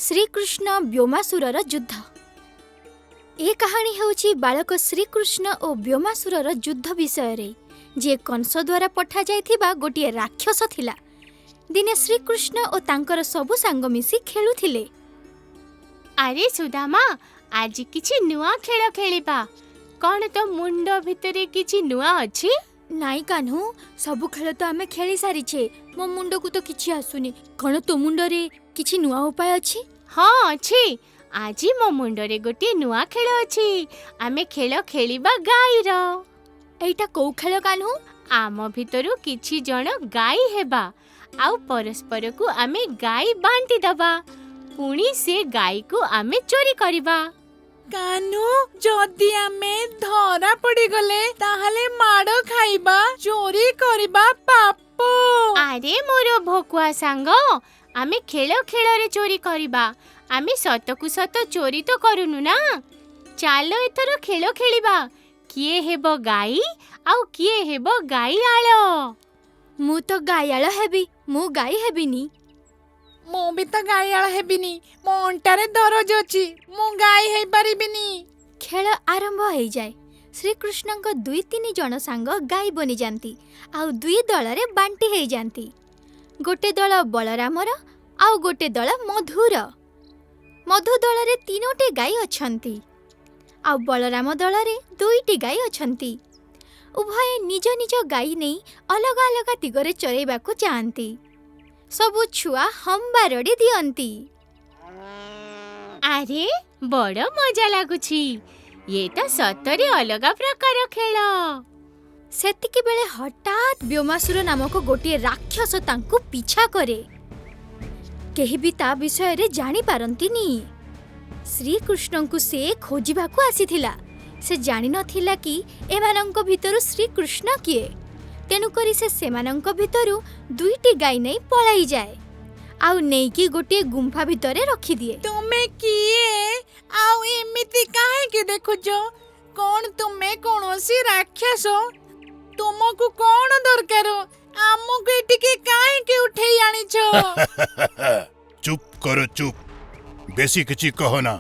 श्रीकृष्ण व्योमासुरर युद्ध। ए कहानी हेउछि बालक श्रीकृष्ण और व्योमासुरर युद्ध विषय रे जे कंस द्वारा पठा जाइथिबा गोटिए राक्षस थिला। दिने श्रीकृष्ण और तांकर सबु सांग मिसी खेलुथिले। अरे सुदामा, आज किछि नुआ खेल खेलिबा। कौन तो मुंड भितरे किछि नुआ अछि? नाई कान्हू, सबु खेल तो आमे खेली सारिछे। मो मुंड को तो किछि आसुनी। कौन तो मुंड रे किछि नुआ उपाय अछि? हाँ अछि। आज मो मुंड रे गोटे नुआ खेल अछि। आमे खेल खेलिबा गाईर। एइटा को खेल कान्हू? आम भितरु किछि जण गाई हेबा आउ परस्पर को आमे गाई बांटी दबा। पुणी से गाई को आमे चोरी करिबा। कान्हू, जदि आमे धरा पड़ी गले ताहले माड़ खाइबा, चोरी करिबा पाप। अरे मोर भोकुआ सांग, आमे खेल खेल रे चोरी करिबा। आमे सतकु सत चोरी तो करूनु ना। चालो एथर खेल खेलिबा। किए हेबो गाई आउ किए हेबो गाईआळ। मु तो गाईआळ हेबी, मु गाई हेबिनी। मु भी तो गाईआळ हेबिनी। मो अंटारे दरज अछि, मु गाई हेइ परिबिनी। खेल आरंभ हो जाए। श्रीकृष्ण दुई तीन जन सांग गाई बनी जाती आउ दुई दल रे बांटी हो जाती। गोटे दल बलरामर आउ गोटे दल मधुर। मधु दल रे तीनोटी गाई अछंती आउ बलराम दल रे दुईटी गाई अछंती। उभय निज निज गाई नहीं अलग अलग दिगरे चरेबाकू चाहती। सबु छुआ हम्बारड़ी दियंती। अरे बड़ मजा लागुछि। ये तो सतरे अलगा प्रकार खेल। सेतिके बेले हठात व्योमासुर नामक गोटे राक्षस तांकु पीछा करे। केही भी ता विषय रे जानी पारंतीनी। श्रीकृष्ण को से खोजिबाकू आसीथिला। से जानी नथिला कि एमानंक भितरु श्रीकृष्ण किए। तेनु करी से सेमानंक भितरु दुईटी गाई नहीं पलाई जाए आउ नहीं कि गोटे गुंफा भितरे रखी दिए। तुमे किए आउ एमिति काहे के देखुजो? कोन तुमे कोनोसी राक्षस? तुमको कोन दरकार? आमको एटिके काहे के उठेई आनिछो? चुप करो, चुप। बेसी किछि कहना,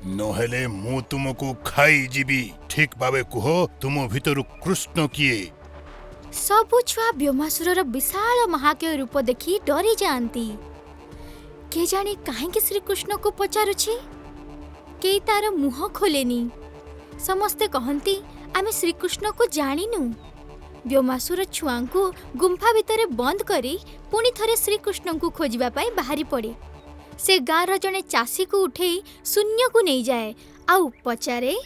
नहेले मु तुमको खाई जीबी। ठीक भावे कुहो, तुम भितरु कृष्ण किए? सबु छुआ व्योमासुरर विशाल महाकाय रूप देखि डरी जाती। के जानी काहेकि श्रीकृष्ण को पचारुछि। के तार मुह खोलेनी। समस्ते कहंती आमे श्रीकृष्ण को जानिनु। व्योमासुर छुआंकु गुंफा भितरे बंद करी पुणी थरे श्रीकृष्ण को खोजिबा पाई बाहरी पड़े। से गाँर जने चासी को उठेई शून्य को नहीं जाए आउ पचारे,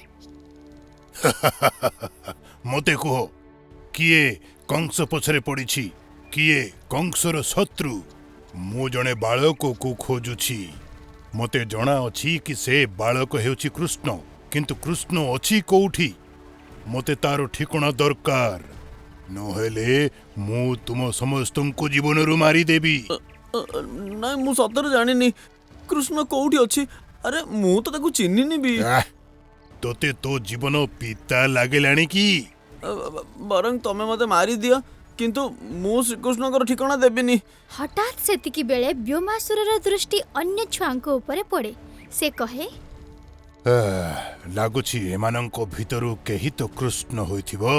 मते कुहो, किए कंस पछरे पड़िछि? किए कंसर शत्रु? मु जने बालक को खोजुछि। मते जणा अछि कि से बालक हेउछि कृष्ण, किंतु कृष्ण अछि कोउठी? मते तारो ठिकणा दरकार। नहेले मु तुम समस्तंको जीवनरु मारी देबी। ना मु सतर जानिनी कृष्ण कोउठी अछि। अरे मु तो ताकू चिन्हिनी भी। तोते तो जीवन पिता लागेलाणी की? बरं तमे मते मारी दिया, किंतु मु श्रीकृष्णकर ठिकाना देबिनी। हठात सेतिकी बेले व्योमासुरर दृष्टि अन्य छुआंको ऊपर पड़े। से कहे, लागुछि एमानंको भितरु केही तो कृष्ण होइथिबो।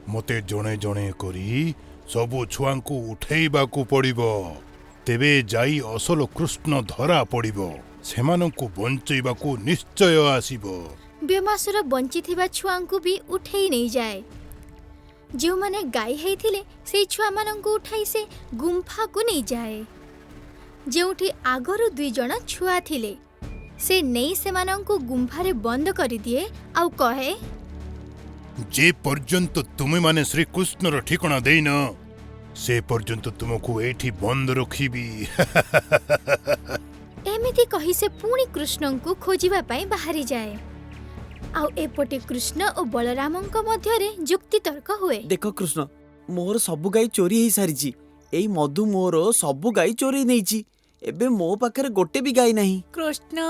मते जणे जणे करी सबु छुआंको उठेइबाकू पड़िबो। तेबे जाई असल कृष्ण धरा पड़िबो। सेमानंको बंचैबाकू निश्चय आसीबो। व्योमासुर बंचिथिबा छुआंकु भी उठेई नहीं जाए। जो माने गाई हेइथिले से छुआ मानंकु उठाई से गुंफा को नहीं जाए। जेउठी आगरु दुई जण छुआ थिले से नहीं से मानंकु गुंफा रे बंद करी दिए आउ कहे, जे पर्यंत तुमे माने श्री कृष्ण रो ठिकाना देइन से पर्यंत तुमको एठी बंद रखिबी। एमिति कही से पुणी कृष्ण को खोजिबा पाई बाहरी जाए। आउ एपटे कृष्ण और बलरामंक मध्यरे जुक्ति तर्क हुए। देखो कृष्ण, मोर सबु गाई चोरी हेई सारिछि। एई मधु मोर सबु गाई चोरी नेइछि। एबे मो पाखरे गोटे भी गाई नहीं। कृष्ण,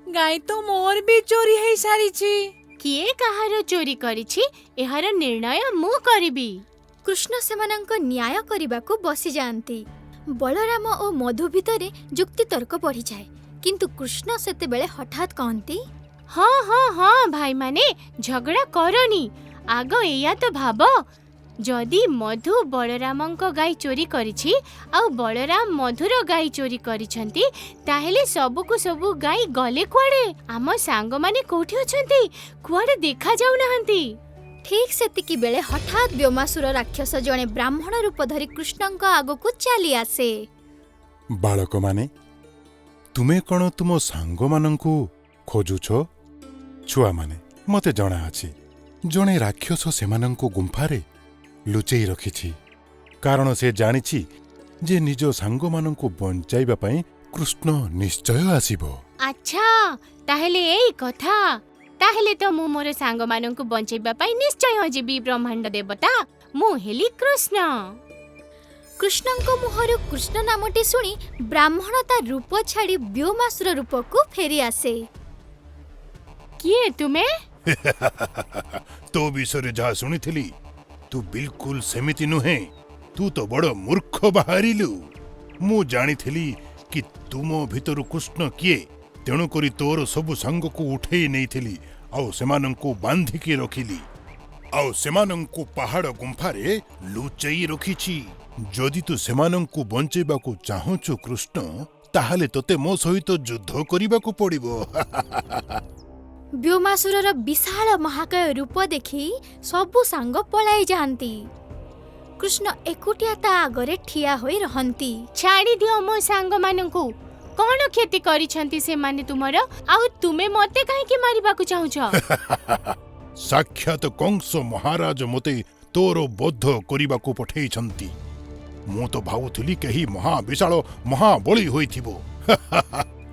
गाई तो मोर भी चोरी हेई सारिछि। किए कहार चोरी करिछि एहार निर्णय मु करिबी। कृष्ण सेमानंक न्याय करबाकू बसी जाती। बलराम और मधु भितरे जुक्ति तर्क बढ़ी जाए, କିନ୍ତୁ କୃଷ୍ଣ ସେତେବେଳେ ହଠାତ୍ କହନ୍ତି, ହଁ ହଁ ହଁ ଭାଇମାନେ, ଝଗଡ଼ା କରନି। ଆଗ ଏଇଆ ତ ଭାବ, ଯଦି ମଧୁ ବଳରାମଙ୍କ ଗାଈ ଚୋରି କରିଛି ଆଉ ବଳରାମ ମଧୁର ଗାଈ ଚୋରି କରିଛନ୍ତି, ତାହେଲେ ସବୁକୁ ସବୁ ଗାଈ ଗଲେ କୁଆଡ଼େ? ଆମ ସାଙ୍ଗମାନେ କୋଉଠି ଅଛନ୍ତି? କୁଆଡ଼େ ଦେଖାଯାଉନାହାନ୍ତି। ଠିକ୍ ସେତିକି ବେଳେ ହଠାତ୍ ବ୍ୟୋମାସୁର ରାକ୍ଷସ ଜଣେ ବ୍ରାହ୍ମଣ ରୂପ ଧରି କୃଷ୍ଣଙ୍କ ଆଗକୁ ଚାଲି ଆସେ। ବାଳକମାନେ, ତୁମେ କ'ଣ ତୁମ ସାଙ୍ଗମାନଙ୍କୁ ଖୋଜୁଛ? ଛୁଆମାନେ, ମତେ ଜଣାଅଛି ଜଣେ ରାକ୍ଷସ ସେମାନଙ୍କୁ ଗୁମ୍ଫାରେ ଲୁଚେଇ ରଖିଛି, କାରଣ ସେ ଜାଣିଛି ଯେ ନିଜ ସାଙ୍ଗମାନଙ୍କୁ ବଞ୍ଚାଇବା ପାଇଁ କୃଷ୍ଣ ନିଶ୍ଚୟ ଆସିବ। ଆଚ୍ଛା, ତାହେଲେ ଏଇ କଥା। ତାହେଲେ ତ ମୁଁ ମୋର ସାଙ୍ଗମାନଙ୍କୁ ବଞ୍ଚାଇବା ପାଇଁ ନିଶ୍ଚୟ ଯିବି। ବ୍ରହ୍ମାଣ୍ଡ ଦେବତା, ମୁଁ ହେଲି କୃଷ୍ଣ। କୃଷ୍ଣଙ୍କ ମୁହଁରୁ କୃଷ୍ଣ ନାମଟି ଶୁଣି ବ୍ରାହ୍ମଣ ତା ରୂପ ଛାଡ଼ି ବ୍ୟୋମାସୁର ରୂପକୁ ଫେରି ଆସେ। କିଏ ତୁମେ? ତୋ ବିଷୟରେ ଯାହା ଶୁଣିଥିଲି, ତୁ ବିଲକୁଲ ସେମିତି ନୁହେଁ। ତୁ ତ ବଡ଼ ମୂର୍ଖ ବାହାରିଲୁ। ମୁଁ ଜାଣିଥିଲି କି ତୁମ ଭିତରୁ କୃଷ୍ଣ କିଏ, ତେଣୁକରି ତୋର ସବୁ ସାଙ୍ଗକୁ ଉଠେଇ ନେଇଥିଲି ଆଉ ସେମାନଙ୍କୁ ବାନ୍ଧିକି ରଖିଲି, ଆଉ ସେମାନଙ୍କୁ ପାହାଡ଼ ଗୁମ୍ଫାରେ ଲୁଚେଇ ରଖିଛି। ଯଦି ତୁ ସେମାନଙ୍କୁ ବଞ୍ଚେଇବାକୁ ଚାହୁଁଛୁ କୃଷ୍ଣ, ତାହେଲେ ତୋତେ ମୋ ସହିତ ଯୁଦ୍ଧ କରିବାକୁ ପଡ଼ିବ। ବ୍ୟୋମାସୁରର ବିଶାଳ ମହାକାୟ ରୂପ ଦେଖି ସବୁ ସାଙ୍ଗ ପଳାଇ ଯାଆନ୍ତି। କୃଷ୍ଣ ଏକୁଟିଆ ତା ଆଗରେ ଠିଆ ହୋଇ ରହନ୍ତି। ଛାଡ଼ି ଦିଅ ମୋ ସାଙ୍ଗମାନଙ୍କୁ। କ'ଣ କ୍ଷତି କରିଛନ୍ତି ସେମାନେ ତୁମର? ଆଉ ତୁମେ ମତେ କାହିଁକି ମାରିବାକୁ ଚାହୁଁଛ? ସାକ୍ଷାତ କଂସ ମହାରାଜ ମୋତେ ତୋର ବଧ କରିବାକୁ ପଠେଇଛନ୍ତି। ମୁଁ ତ ଭାବୁଥିଲି କେହି ମହାବିଶାଳ ମହାବଳୀ ହୋଇଥିବ,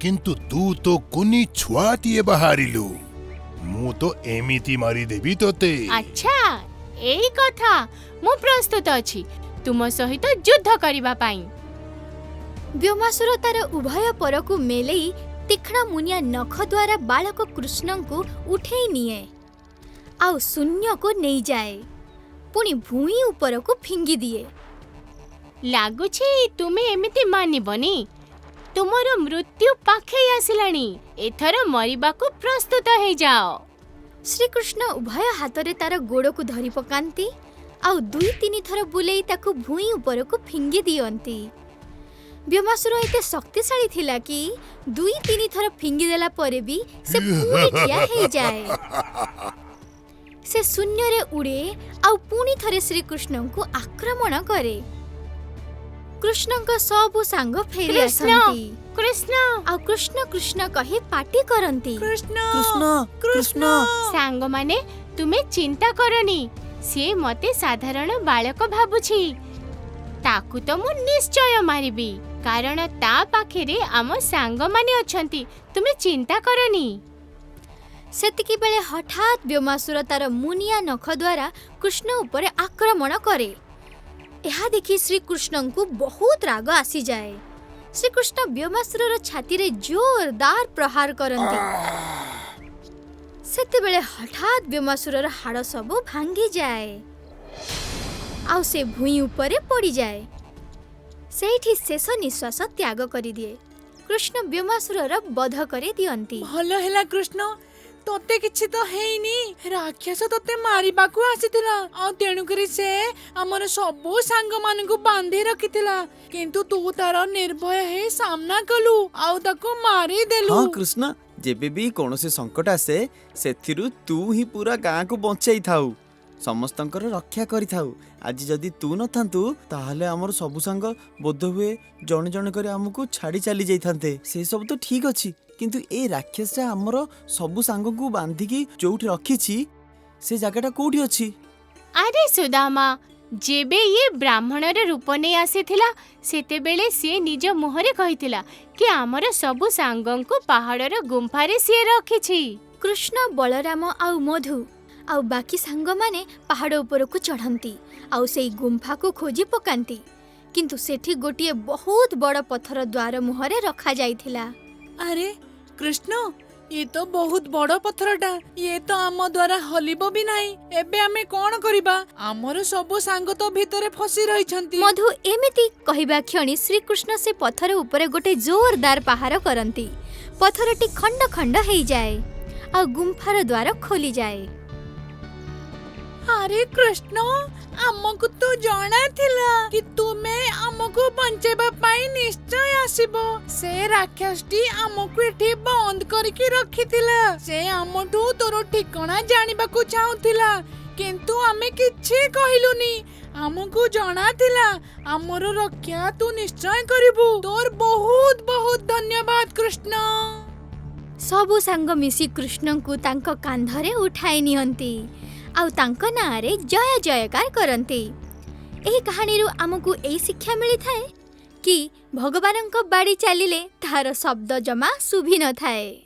କିନ୍ତୁ ତୁ ତ କୁନି ଛୁଆଟିଏ ବାହାରିଲୁ। ମୁଁ ତ ଏମିତି ମାରିଦେବି ତୋତେ। ଆଚ୍ଛା, ଏଇ କଥା। ମୁଁ ପ୍ରସ୍ତୁତ ଅଛି ତୁମ ସହିତ ଯୁଦ୍ଧ କରିବା ପାଇଁ। ବ୍ୟୋମାସୁର ତାର ଉଭୟ ପରକୁ ମେଲେଇ ତୀକ୍ଷ୍ଣ ମୁନିଆ ନଖ ଦ୍ୱାରା ବାଳକ କୃଷ୍ଣଙ୍କୁ ଉଠେଇ ନିଏ ଆଉ ଶୂନ୍ୟକୁ ନେଇଯାଏ, ପୁଣି ଭୂଇଁ ଉପରକୁ ଫିଙ୍ଗି ଦିଏ। ଲାଗୁଛି ତୁମେ ଏମିତି ମାନିବନି। ତୁମର ମୃତ୍ୟୁ ପାଖେଇ ଆସିଲାଣି। ଏଥର ମରିବାକୁ ପ୍ରସ୍ତୁତ ହେଇଯାଅ। ଶ୍ରୀକୃଷ୍ଣ ଉଭୟ ହାତରେ ତାର ଗୋଡ଼କୁ ଧରି ପକାନ୍ତି ଆଉ 2-3 ଥର ବୁଲେଇ ତାକୁ ଭୂଇଁ ଉପରକୁ ଫିଙ୍ଗି ଦିଅନ୍ତି। ବ୍ୟୋମାସୁର ଏତେ ଶକ୍ତିଶାଳୀ ଥିଲା କି 2-3 ଥର ଫିଙ୍ଗି ଦେଲା ପରେ ବି ସେ ପୁଣି ଠିଆ ହେଇଯାଏ। ସେ ଶୂନ୍ୟରେ ଉଡ଼େ ଆଉ ପୁଣି ଥରେ ଶ୍ରୀକୃଷ୍ଣଙ୍କୁ ଆକ୍ରମଣ କରେ। କୃଷ୍ଣଙ୍କ ସବୁ ସାଙ୍ଗ ଫେରି କୃଷ୍ଣ, ଆସନ୍ତି କୃଷ୍ଣ। ଆଉ କୃଷ୍ଣ କୃଷ୍ଣ କହି ପାଟି କରନ୍ତି। କୃଷ୍ଣ କୃଷ୍ଣ କୃଷ୍ଣ ସାଙ୍ଗମାନେ, ତୁମେ ଚିନ୍ତା କରନି। ସେ ମତେ ସାଧାରଣ ବାଳକ ଭାବୁଛି। ତାକୁ ତ ମୁଁ ନିଶ୍ଚୟ ମାରିବି, କାରଣ ତା ପାଖରେ ଆମ ସାଙ୍ଗମାନେ ଅଛନ୍ତି। ତୁମେ ଚିନ୍ତା କରନି। ସେତିକିବେଳେ ହଠାତ୍ ବ୍ୟୋମାସୁର ତାର ମୁନିଆ ନଖ ଦ୍ୱାରା କୃଷ୍ଣ ଉପରେ ଆକ୍ରମଣ କରେ। ଏହା ଦେଖି ଶ୍ରୀକୃଷ୍ଣଙ୍କୁ ବହୁତ ରାଗ ଆସିଯାଏ। ଶ୍ରୀକୃଷ୍ଣ ବ୍ୟୋମାସୁରର ଛାତିରେ ଜୋରଦାର ପ୍ରହାର କରନ୍ତି। ସେତେବେଳେ ହଠାତ୍ ବ୍ୟୋମାସୁରର ହାଡ଼ ସବୁ ଭାଙ୍ଗିଯାଏ ଆଉ ସେ ଭୂଇଁ ଉପରେ ପଡ଼ିଯାଏ। ସେଇଠି ଶେଷ ନିଶ୍ୱାସ ତ୍ୟାଗ କରିଦିଏ। କୃଷ୍ଣ ବ୍ୟୋମାସୁରର ବଧ କରି ଦିଅନ୍ତି। ଭଲ ହେଲା କୃଷ୍ଣ, ତୋତେ କିଛି ତ ହେଇନି। ରାକ୍ଷସ ତୋତେ ମାରିବାକୁ ଆସିଥିଲା ଆଉ ତେଣୁକରି ସେ ଆମର ସବୁ ସାଙ୍ଗମାନଙ୍କୁ ବାନ୍ଧି ରଖିଥିଲା, କିନ୍ତୁ ତୁ ତାର ନିର୍ଭୟ ହେଇ ସାମ୍ନା କଲୁ ଆଉ ତାକୁ ମାରିଦେଲୁ। ହଁ କୃଷ୍ଣ, ଯେବେ ବି କୌଣସି ସଙ୍କଟ ଆସେ, ସେଥିରୁ ତୁ ହିଁ ପୁରା ଗାଁକୁ ବଞ୍ଚାଇ ଥାଉ, ସମସ୍ତଙ୍କର ରକ୍ଷା କରିଥାଉ। ଆଜି ଯଦି ତୁ ନଥାନ୍ତୁ, ତାହେଲେ ଆମର ସବୁ ସାଙ୍ଗ ବୋଧହୁଏ ଜଣେ ଜଣେ କରି ଆମକୁ ଛାଡ଼ି ଚାଲି ଯାଇଥାନ୍ତେ। ସେ ସବୁ ତ ଠିକ୍ ଅଛି, କିନ୍ତୁ ଏଇ ରାକ୍ଷସଟା ଆମର ସବୁ ସାଙ୍ଗକୁ ବାନ୍ଧିକି ଯୋଉଠି ରଖିଛି, ସେ ଜାଗାଟା କୋଉଠି ଅଛି? ଆରେ ସୁଦାମା, ଯେବେ ଇଏ ବ୍ରାହ୍ମଣର ରୂପ ନେଇ ଆସିଥିଲା, ସେତେବେଳେ ସିଏ ନିଜ ମୁହଁରେ କହିଥିଲା କି ଆମର ସବୁ ସାଙ୍ଗଙ୍କୁ ପାହାଡ଼ର ଗୁମ୍ଫାରେ ସିଏ ରଖିଛି। କୃଷ୍ଣ, ବଳରାମ ଆଉ ମଧୁ ଆଉ ବାକି ସାଙ୍ଗମାନେ ପାହାଡ଼ ଉପରକୁ ଚଢ଼ନ୍ତି ଆଉ ସେଇ ଗୁମ୍ଫାକୁ ଖୋଜି ପକାନ୍ତି, କିନ୍ତୁ ସେଠି ଗୋଟିଏ ବହୁତ ବଡ଼ ପଥର ଦ୍ୱାର ମୁହଁରେ ରଖାଯାଇଥିଲା। ଆରେ କୃଷ୍ଣ, ଇଏ ତ ବହୁତ ବଡ଼ ପଥରଟା। ଇଏ ତ ଆମ ଦ୍ୱାରା ହଲିବ ବି ନାହିଁ। ଏବେ ଆମେ କ'ଣ କରିବା? ଆମର ସବୁ ସାଙ୍ଗ ତ ଭିତରେ ଫସି ରହିଛନ୍ତି। ମଧୁ ଏମିତି କହିବା କ୍ଷଣି ଶ୍ରୀକୃଷ୍ଣ ସେ ପଥର ଉପରେ ଗୋଟେ ଜୋରଦାର ପାହାର କରନ୍ତି। पथरटी खंड खंड हो जाए और गुंफार द्वार खोली जाए। अरे कृष्ण, आमको तो जଣା थिला कि तुमे आमको बंचेबा पाई निश्चय आसीबो। से राक्षसटी आमको एठी बंद करके रखिथिला। से आमठू तोर ठिकाना जानिबा को चाहुथिला, किंतु आमे किछि कहिलुनी। आमको जଣା थिला आमर रक्षा तू निश्चय करिबू। तोर बहुत बहुत धन्यवाद कृष्ण। सबु सांग मिसी कृष्ण को तांको कांधरे उठाई नियंती आउ तांको नारे जय जयकार करंती। एही कहानी रु आमको एही शिक्षा मिली थाए कि भगवानଙ୍କ बाड़ी चालिले तार शब्द जमा सुभी न थाए।